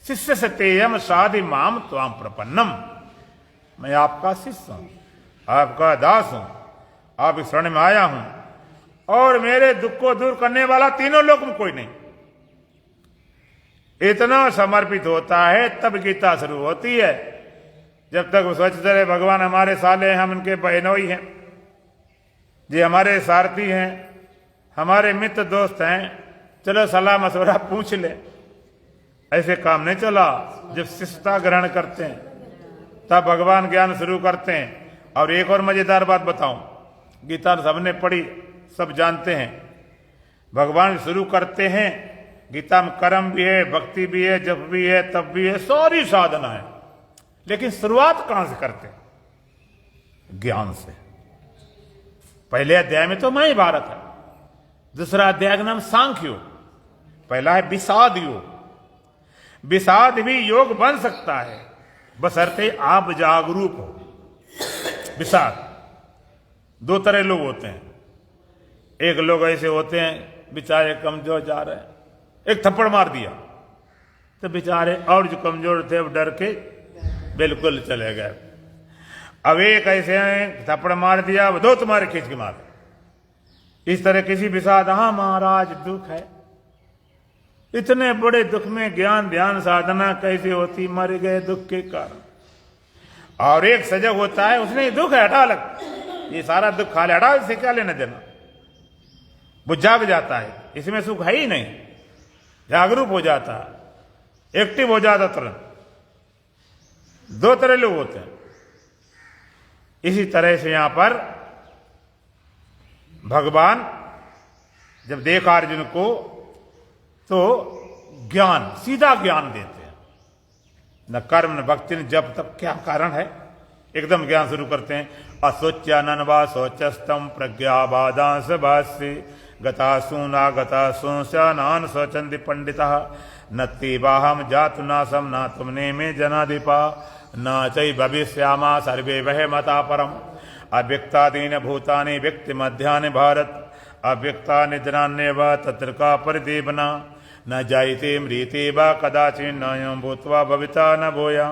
Speaker 1: शिष्य सत्यम साधि माम त्वाम प्रपन्नम, मैं आपका शिष्य हूं, आपका दास हूं, आप इस शरण में आया हूं, और मेरे दुख को दूर करने वाला तीनों लोक में कोई नहीं। इतना समर्पित होता है तब गीता शुरू होती है। जब तक वो सोचते रहे भगवान हमारे साले हैं, हम इनके बहनोई हैं, जी हमारे सारथी हैं, हमारे मित्र दोस्त हैं, चलो सलाह मशवरा पूछ ले, ऐसे काम नहीं चला। जब शिष्टता ग्रहण करते हैं तब भगवान ज्ञान शुरू करते हैं। और एक और मजेदार बात बताऊं, गीता सबने पढ़ी, सब जानते हैं, भगवान शुरू करते हैं, गीता में कर्म भी है, भक्ति भी है, जप भी है, तप भी है, सारी साधना है, लेकिन शुरुआत कहां से करते हैं? ज्ञान से। पहले अध्याय में तो महाभारत है, दूसरा अध्याय का नाम सांख्य योग, पहला है विषाद योग। विषाद भी योग बन सकता है बशर्ते आप जागरूक हो। विषाद दो तरह लोग होते हैं, एक लोग ऐसे होते हैं बेचारे कमजोर जा रहे हैं, एक थप्पड़ मार दिया तो बेचारे और जो कमजोर थे वो डर के बिल्कुल चले गए। अब एक ऐसे हैं थप्पड़ मार दिया वो दो तुम्हारे खींच के मारे। इस तरह किसी विषाद, हाँ महाराज दुख है, इतने बड़े दुख में ज्ञान ध्यान साधना कैसे होती, मर गए दुख के कारण। और एक सजग होता है, उसने दुख है हटा लग, ये सारा दुख खा ले, हटा, इससे क्या लेना देना। वो जाग जाता है, इसमें सुख है ही नहीं, जागरूक हो जाता है, एक्टिव हो जाता तुरंत। दो तरह लोग होते हैं। इसी तरह से यहां पर भगवान जब देखा अर्जुन को तो ज्ञान, सीधा ज्ञान देते हैं, न कर्म न भक्ति न जब तक। क्या कारण है, एकदम ज्ञान शुरू करते हैं। असोच्यानन वा शोचस्तम प्रज्ञावादांस भाष्ये गतासूना गतासूनान स्वचंदी पंडिता नत्ति बाहम जातु नासम ना तुमने में जनाधिपा न चै भविष्यामा सर्वे वह मता परम अव्यक्तादीन भूतानि व्यक्ति मध्यानि भारत अव्यक्ता निद्रान्य व तत्र का परिदेवना न जायते म्रियते व कदाचिन्न भूत्वा भविता न भूया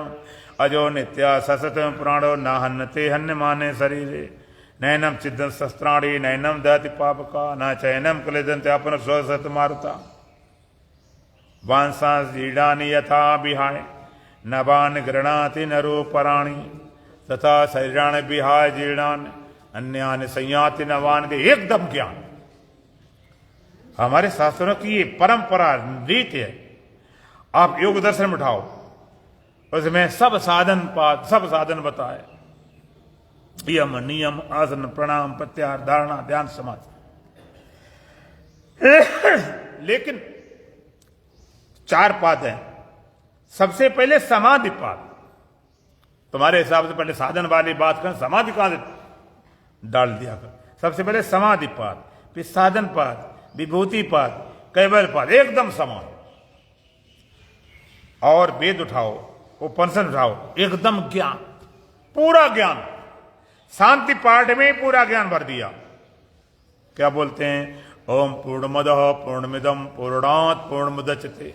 Speaker 1: अजो नित्या ससत प्राणो न हन्यते हन्यमाने शरीरे नैनम चिदं शस्त्राणि नैनम दहति पापका न चैनम क्लेदन्ते अपन स्वसत मारुता वांसांसीडानि यथा विहाय नवान गृणाति नरो पराणि तथा शरीराणि विहाय जीर्णानि अन्यानि संयाति नवानि दे। एकदम ज्ञान हमारे शास्त्रों की ये परंपरा रीति है। आप योग दर्शन में उठाओ, उसमें सब साधन बताए, यम नियम आसन प्राणायाम प्रत्याहार धारणा ध्यान समाधि। लेकिन 4 पाद हैं। सबसे पहले समाधि पाद। तुम्हारे हिसाब से पहले साधन वाली बात कर, समाधि कहां डाल दिया कर। सबसे पहले समाधि पाद, फिर साधन पाद, विभूति पाद, कैवल्य पाद, एकदम समान। और वेद उठाओ, उपनिषद उठाओ, एकदम ज्ञान, पूरा ज्ञान। शांति पाठ में पूरा ज्ञान भर दिया। क्या बोलते हैं, ओम पूर्णमदः पूर्णमिदं पूर्णात् पूर्णमुदच्यते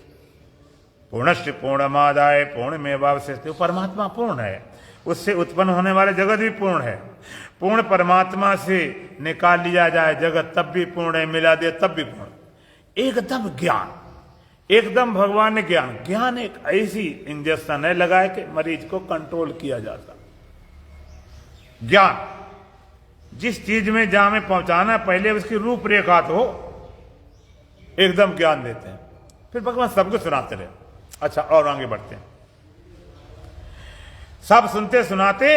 Speaker 1: पूर्णस्य पूर्णमादाय पूर्णमेवावशिष्यते। परमात्मा पूर्ण है, उससे उत्पन्न होने वाले जगत भी पूर्ण है। पूर्ण परमात्मा से निकाल लिया जाए जगत तब भी पूर्ण है, मिला दे तब भी पूर्ण। एकदम ज्ञान, एकदम भगवान ने ज्ञान। ज्ञान एक ऐसी इंजेक्शन है लगाए कि मरीज को कंट्रोल किया जाता। ज्ञान जिस चीज में जहां में पहुंचाना पहले उसकी रूपरेखा तो हो, एकदम ज्ञान देते हैं, फिर भगवान सबको सुनाते रहे। अच्छा, और आगे बढ़ते हैं। सब सुनते सुनाते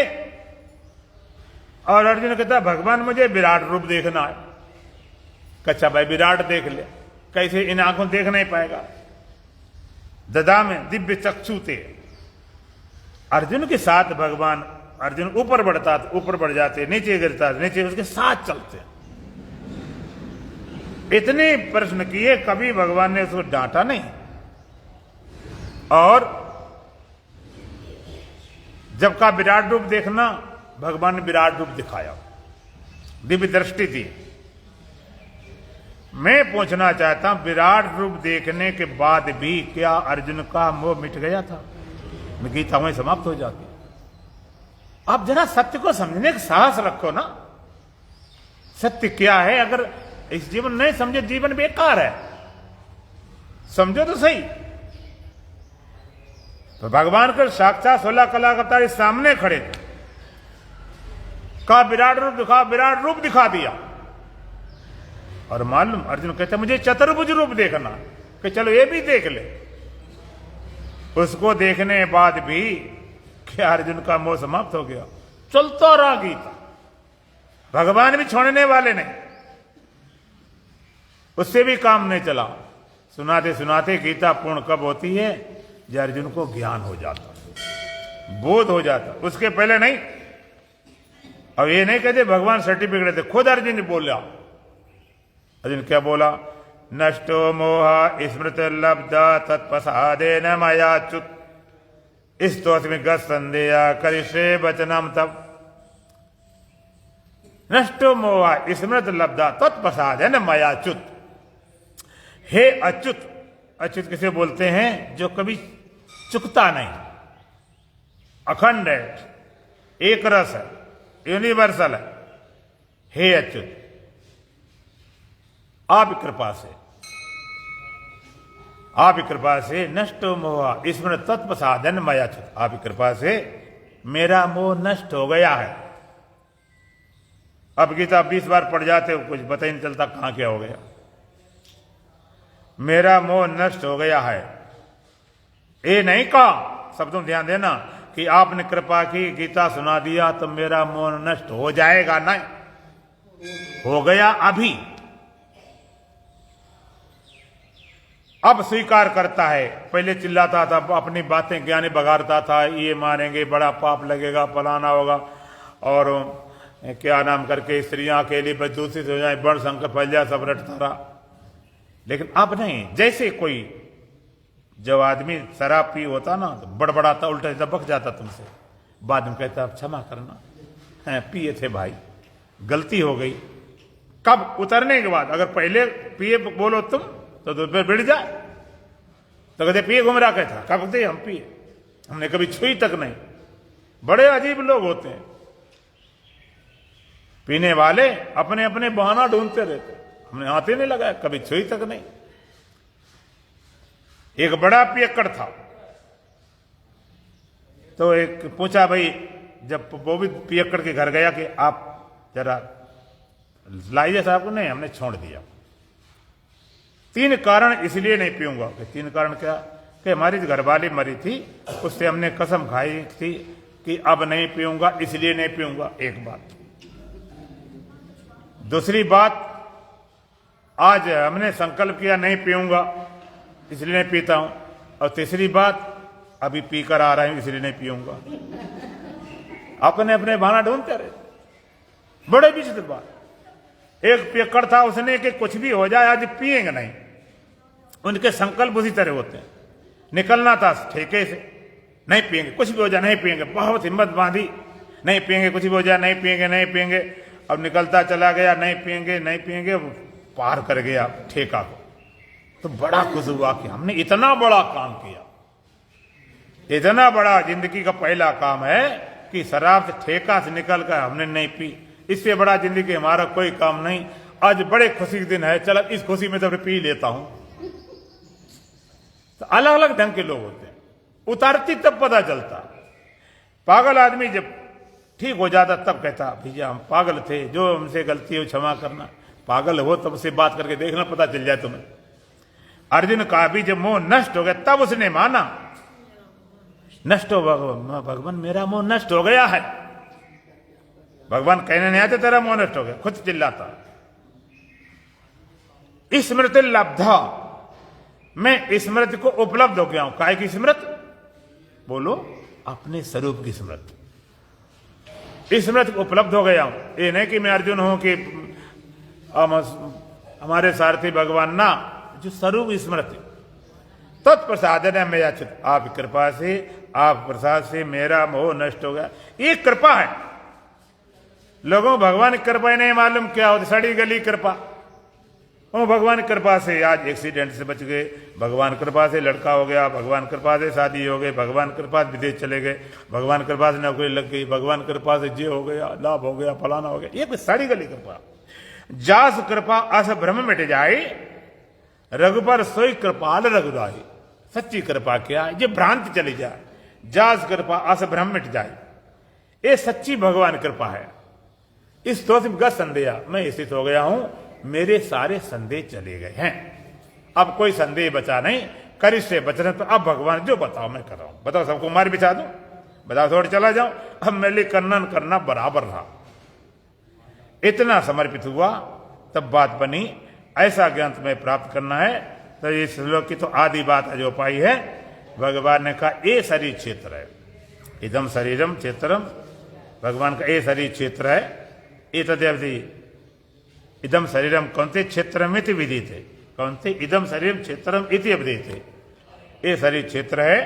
Speaker 1: और अर्जुन कहता भगवान मुझे विराट रूप देखना है। कच्चा भाई विराट देख ले, कैसे इन आंखों देख नहीं पाएगा। ददा में दिव्य चक्षु थे। अर्जुन के साथ भगवान, अर्जुन ऊपर बढ़ता ऊपर बढ़ जाते, नीचे गिरता नीचे, उसके साथ चलते। इतने प्रश्न किए, कभी भगवान ने उसको डांटा नहीं। और जब का विराट रूप देखना, भगवान ने विराट रूप दिखाया, दिव्य दृष्टि दी। मैं पूछना चाहता हूं, विराट रूप देखने के बाद भी क्या अर्जुन का मोह मिट गया था? गीता वहीं समाप्त हो जाती। आप जरा सत्य को समझने का साहस रखो ना। सत्य क्या है? अगर इस जीवन नहीं समझे, जीवन बेकार है। समझो तो सही। तो भगवान के साक्षात 16 कलाकार सामने खड़े थे, कहा विराट रूप दिखा, विराट रूप दिखा दिया। और मालूम अर्जुन कहते मुझे चतुर्भुज रूप देखना, कि चलो ये भी देख ले। उसको देखने के बाद भी क्या अर्जुन का मोह समाप्त हो गया? चलता रहा गीता। भगवान भी छोड़ने वाले नहीं, उससे भी काम नहीं चला। सुनाते सुनाते गीता पूर्ण कब होती है? जब अर्जुन को ज्ञान हो जाता, बोध हो जाता। उसके पहले नहीं। अब ये नहीं कहते भगवान सर्टिफिकेट देते, खुद अर्जुन ने बोला। अर्जुन क्या बोला? नष्टो मोह स्मृति लब्धा तत्प्रसादेन मयाच्युत स्तोस्मि गत्सन्देह करिष्ये वचनम तब। नष्टो मोह स्मृति लब्धा तत्प्रसादेन मयाच्युत। हे अच्युत, अच्युत किसे बोलते हैं? जो कभी चुकता नहीं, अखंड है, एक रस है, यूनिवर्सल है। हे अच्युत, आप कृपा से नष्टो मोह स्मृत तत्प्रसादन मयाच्युत, आप कृपा से मेरा मोह नष्ट हो गया है। अब गीता 20 बार पढ़ जाते हो, कुछ पता ही नहीं चलता कहां क्या हो गया। मेरा मोह नष्ट हो गया है, ये नहीं कहा, शब्दों ध्यान देना, कि आपने कृपा की, गीता सुना दिया तो मेरा मोह नष्ट हो जाएगा, नहीं, हो गया अभी। अब स्वीकार करता है। पहले चिल्लाता था, अपनी बातें ज्ञानी बगाड़ता था, ये मानेंगे बड़ा पाप लगेगा, फलाना होगा, और क्या नाम करके स्त्रियां अकेली दूषित हो जाए, बड़ संकट फैल जाए, सब रटता रहा। लेकिन अब नहीं, जैसे कोई जब आदमी शराब पी होता ना तो बड़बड़ाता, उल्टा दबक जाता तुमसे, बाद में कहता क्षमा करना, पिए थे भाई, गलती हो गई। कब? उतरने के बाद। अगर पहले पिए बोलो तुम तो फिर बिड़ जाए, तो कहते पिए घूम रहा, कहता कब कहते हम पिए, हमने कभी छुई तक नहीं। बड़े अजीब लोग होते हैं पीने वाले, अपने अपने बहाना ढूंढते रहते, हमने हाथ ही नहीं लगाया, कभी छुई तक नहीं। एक बड़ा पियक्कड़ था, तो एक पूछा, भाई जब वो भी पियक्कड़ के घर गया कि आप जरा लाइए साहब को, नहीं हमने छोड़ दिया। 3 कारण इसलिए नहीं पीऊंगा। कि 3 कारण क्या? कि हमारी घरवाली मरी थी, उससे हमने कसम खाई थी कि अब नहीं पीऊंगा, इसलिए नहीं पीऊंगा, एक बात। दूसरी बात, आज हमने संकल्प किया नहीं पीऊंगा, इसलिए नहीं पीता हूं। और तीसरी बात, अभी पीकर आ रहा हूं, इसलिए नहीं पीऊंगा। अपने अपने बहाना ढूंढते रहे। बड़े विचित्र बात। एक पियक्कड़ था, उसने कि कुछ भी हो जाए आज पिएंगे नहीं। उनके संकल्प उसी तरह होते हैं। निकलना था ठेके से, नहीं पिएंगे, कुछ भी हो जाए नहीं पिएंगे, बहुत हिम्मत बांधी, नहीं पिएंगे, कुछ भी हो जाए नहीं पिएंगे, नहीं पिएंगे। अब निकलता चला गया, नहीं पिएंगे नहीं पिएंगे, पार कर गया ठेका को। तो बड़ा खुश हुआ कि हमने इतना बड़ा काम किया, इतना बड़ा जिंदगी का पहला काम है कि शराब से ठेका से निकल कर हमने नहीं पी। इससे बड़ा जिंदगी हमारा कोई काम नहीं। आज बड़े खुशी के दिन है, चल इस खुशी में तो पी लेता हूं। तो अलग अलग ढंग के लोग होते हैं, उतारती तब पता चलता। पागल आदमी जब ठीक हो जाता तब कहता भैया हम पागल थे, जो हमसे गलती हो क्षमा करना। पागल हो तब उससे बात करके देखना, पता चल जाए तुम्हें। अर्जुन का भी जब मोह नष्ट हो गया तब उसने माना, नष्ट हो भगवान, मेरा मोह नष्ट हो गया है। भगवान कहने नहीं आते तेरा मोह नष्ट हो गया, खुद चिल्लाता। स्मृति लब्धा, मैं स्मृति को उपलब्ध हो गया हूं। काय की स्मृति? बोलो, अपने स्वरूप की स्मृति। स्मृति को उपलब्ध हो गया हूं। ये नहीं कि मैं अर्जुन हूं कि हमारे सारथी भगवान, ना, जो स्वरूप स्मृति। तत्प्रसादन है मेरा चित, आप कृपा से, आप प्रसाद से मेरा मोह नष्ट हो गया। ये कृपा है। लोगों भगवान की कृपा नहीं मालूम क्या होती, सड़ी गली कृपा। वो भगवान की कृपा से आज एक्सीडेंट से बच गए, भगवान कृपा से लड़का हो गया, भगवान कृपा से शादी हो गई, भगवान कृपा से विदेश चले गए, भगवान कृपा से नौकरी लग गई, भगवान कृपा से जे हो गया, लाभ हो गया, फलाना हो गया। ये कोई साड़ी गली कृपा। जास कृपा अस भ्रम मिट जाए, रघुपर सोई कृपाल रघुराई। सच्ची कृपा क्या है? ये भ्रांति चली जाए। जास कृपा अस भ्रम मिट जाए, ये सच्ची भगवान कृपा है। इस तो गत संदेह, मैं स्थित हो गया हूं, मेरे सारे संदेह चले गए हैं, अब कोई संदेह बचा नहीं। कर इससे बचने तो अब भगवान जो बताओ मैं कर रहा हूं। बताओ सबको मार बिछा दूं, बताओ छोड़ चला जाऊं, अब मेरे लिए करना बराबर रहा। इतना समर्पित हुआ तब बात बनी, ऐसा ज्ञान तुम्हें प्राप्त करना है। तो ये श्लोक की तो आदि बात है जो पाई है। भगवान ने कहा ये शरीर क्षेत्र है, इदम शरीरम क्षेत्रम भगवान का ये शरीर क्षेत्र है, ये तद्यवधि इदम शरीरम कौनते क्षेत्रमिति विदिते, कौनते इदम शरीरम क्षेत्रम इति अभिधीते, ये शरीर क्षेत्र है।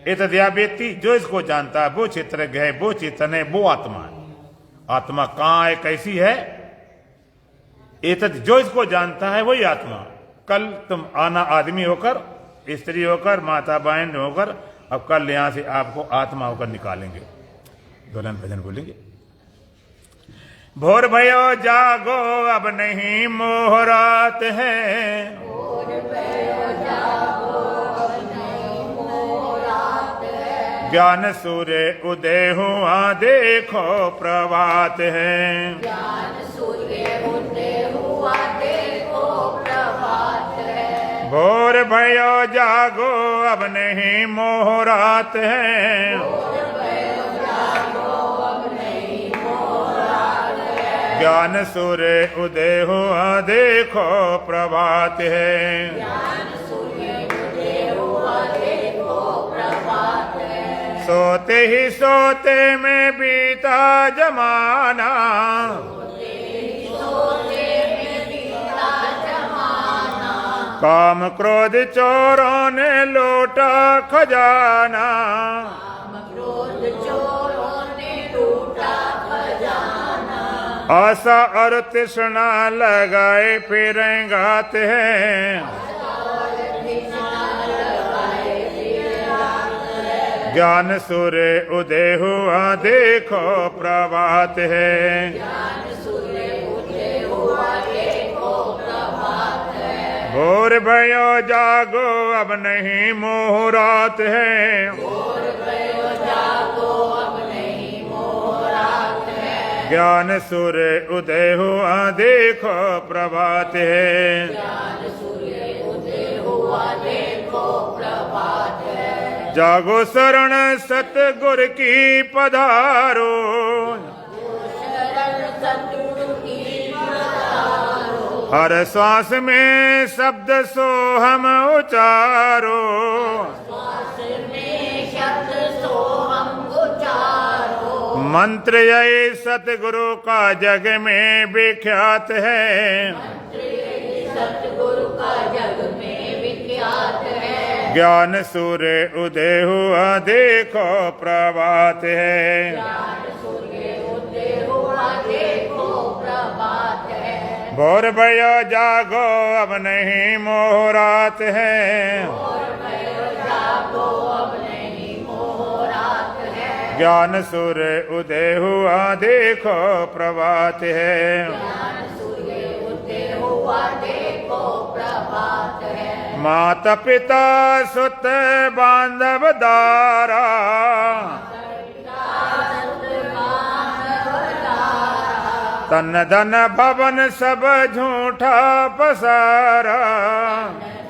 Speaker 1: ये तद्यावेति, जो इसको जानता है वो क्षेत्रज्ञ है, वो चेतन है, वो आत्मा है। आत्मा कहाँ है, कैसी है, ये जो इसको जानता है वही आत्मा। कल तुम आना आदमी होकर, स्त्री होकर, माता बहन होकर, अब कल यहां से आपको आत्मा होकर निकालेंगे। दोलन भजन बोलेंगे। भोर भयो जागो अब नहीं मोह रात है,
Speaker 2: भोर भयो जागो अब नहीं मोह रात है,
Speaker 1: ज्ञान सूर्य उदय हुआ देखो प्रभात है,
Speaker 2: ज्ञान सूर्य उदय हुआ देखो प्रभात है,
Speaker 1: भोर भयो जागो अब नहीं मोह रात है,
Speaker 2: भोर भयो जागो अब नहीं मोह रात है,
Speaker 1: ज्ञान सूर्य उदय हुआ देखो प्रभात है,
Speaker 2: ज्ञान सूर्य उदय हुआ देखो प्रभात है,
Speaker 1: सोते ही सोते में बीता जमाना,
Speaker 2: सोते में बीता जमाना,
Speaker 1: काम क्रोध चोरों ने लूटा खजाना,
Speaker 2: काम क्रोध चोरों ने लूटा खजाना,
Speaker 1: आशा और तृष्णा लगाए फिर गाते हैं, ज्ञान सूर्य उदय हुआ देखो प्रभात है,
Speaker 2: ज्ञान सूर्य उदय हुआ देखो प्रभात है,
Speaker 1: भोर भयो जागो अब नहीं मोह रात है,
Speaker 2: भोर भयो जागो अब नहीं मोह रात है,
Speaker 1: ज्ञान सूर्य उदय हुआ देखो प्रभात है,
Speaker 2: ज्ञान सूर्य उदय हुआ देखो प्रभात है,
Speaker 1: जागो शरण सतगुर की पधारो,
Speaker 2: शरण सतगुरु की पधारो,
Speaker 1: हर श्वास में शब्द सोहम उचारो,
Speaker 2: श्वास में शब्द सोहम उचारो,
Speaker 1: मंत्र यही सतगुरु का जग में विख्यात है,
Speaker 2: सतगुरु का जग में विख्यात है,
Speaker 1: ज्ञान सूर्य उदय हुआ देखो प्रभात है,
Speaker 2: ज्ञान सूर्य उदय हुआ देखो प्रभात है,
Speaker 1: भोर भयो जागो अब नहीं मोह रात है,
Speaker 2: भोर भयो जागो अब नहीं मोह रात है,
Speaker 1: ज्ञान सूर्य उदय हुआ देखो प्रभात है,
Speaker 2: ज्ञान सूर्य उदय हुआ देखो प्रभात है,
Speaker 1: माता पिता सुत बांधव दारा, तन धन भवन सब झूठा पसारा,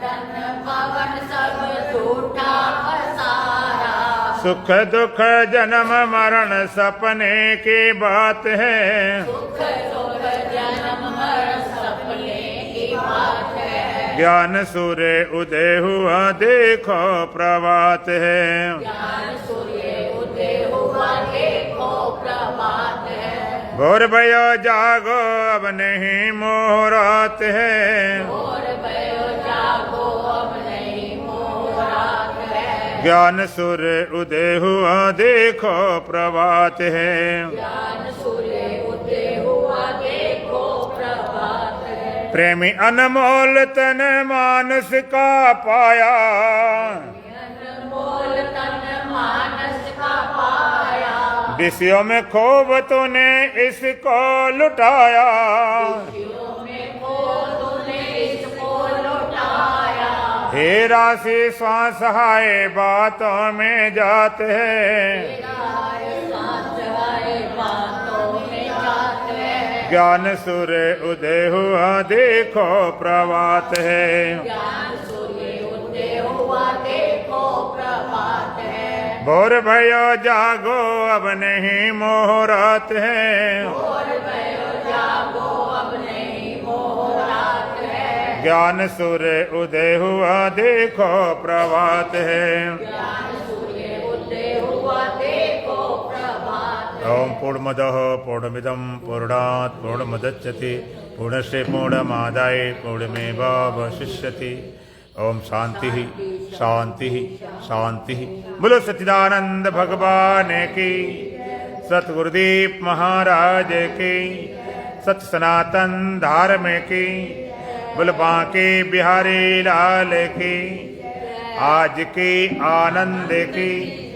Speaker 2: धन भवन सब झूठा पसारा,
Speaker 1: सुख दुख जन्म मरण सपने की बात है,
Speaker 2: सुख दुख जन्म मरण सपने की बात है,
Speaker 1: ज्ञान सूर्य उदय हुआ देखो प्रभात है,
Speaker 2: ज्ञान सूर्य उदय हुआ देखो प्रभात है,
Speaker 1: भोर भयो जागो अब नहीं मोह रात है,
Speaker 2: भोर भयो जागो अब नहीं मोह रात है,
Speaker 1: ज्ञान सूर्य उदय हुआ देखो प्रभात है,
Speaker 2: ज्ञान सूर्य उदय हुआ देखो प्रभात है,
Speaker 1: प्रेमी अनमोल तन मानस का पाया,
Speaker 2: अनमोल तन मानस का पाया,
Speaker 1: विषयों में खूब तूने इसको लुटाया,
Speaker 2: विषयों में खो तूने इसको लौटाया,
Speaker 1: हे राशि श्वास हाय बातों में जात है,
Speaker 2: बातों में जात है,
Speaker 1: ज्ञान सूर्य उदय हुआ देखो प्रभात है,
Speaker 2: ज्ञान सूर्य उदय हुआ देखो प्रभात है,
Speaker 1: भोर भयो जागो अब नहीं मोह रात है,
Speaker 2: भोर भयो जागो अब नहीं मोह रात है,
Speaker 1: ज्ञान सूर्य उदय हुआ देखो प्रभात है,
Speaker 2: ज्ञान सूर्य उदय हुआ देखो प्रभात
Speaker 1: ओम पूर्णमदः पूर्णमिदं पूर्णात् पूर्णमुदच्यते पूर्णस्य पूर्णमादाय पूर्णमेवावशिष्यते। ओम शांति शांति शांति। बोलो सच्चिदानंद भगवान की, सतगुरुदेव महाराज की, सत्य सनातन धर्म की, बोल बांके बिहारी लाल की, आज की आनंद की।